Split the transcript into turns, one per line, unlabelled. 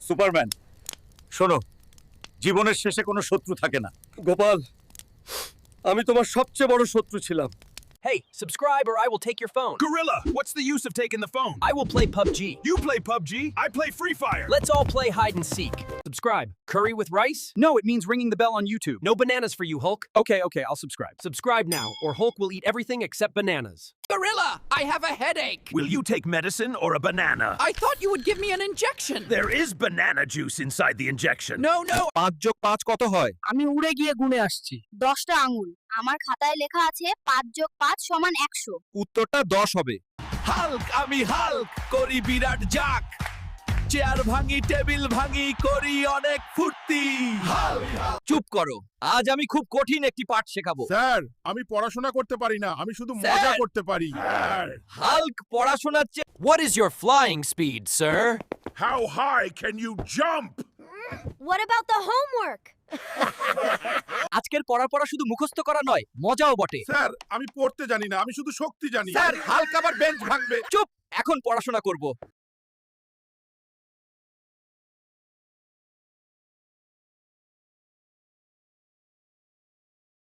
Superman শোনো, জীবনের শেষে কোনো শত্রু থাকে না।
গোপাল, আমি তোমার সবচেয়ে বড় শত্রু ছিলাম।
Hey, subscribe or I will take your phone.
Gorilla, what's the use of taking the phone?
I will play PUBG.
You play PUBG, I play Free Fire.
Let's all play hide and seek. Subscribe. Curry with rice?
No, it means ringing the bell on YouTube.
No bananas for you, Hulk.
Okay, I'll subscribe.
Subscribe now, or Hulk will eat everything except bananas.
Gorilla, I have a headache.
Will you take medicine or a banana?
I thought you would give me an injection.
There is banana juice inside the injection.
No.
5 + 5 কত হয়?
আমি উড়ে গিয়ে গুনে আসছি। 10টা আঙ্গুল। আমার খাতায় লেখা আছে 5 + 5 = 100।
উত্তরটা 10 হবে।
হাল্ক, আমি হাল্ক, করি বিরাট জাক। চেয়ার ভাঙি, টেবিল ভাঙি, করি অনেক ফুর্তি।
চুপ করো। আজ আমি খুব কঠিন একটি পাঠ শেখাবো।
স্যার, আমি পড়াশোনা করতে পারি না, আমি শুধু মজা করতে পারি।
হাল্ক পড়াশোনার চেয়ে
What is your flying speed, sir?
How high can you jump?
What about the homework?
আজকের পড়া শুধু মুখস্থ করা নয়, মজাও বটে।
স্যার, আমি পড়তে জানি না, আমি শুধু শক্তি জানি।
হাল্ক আবার বেঞ্চ ভাঙবে।
চুপ, এখন পড়াশোনা করব।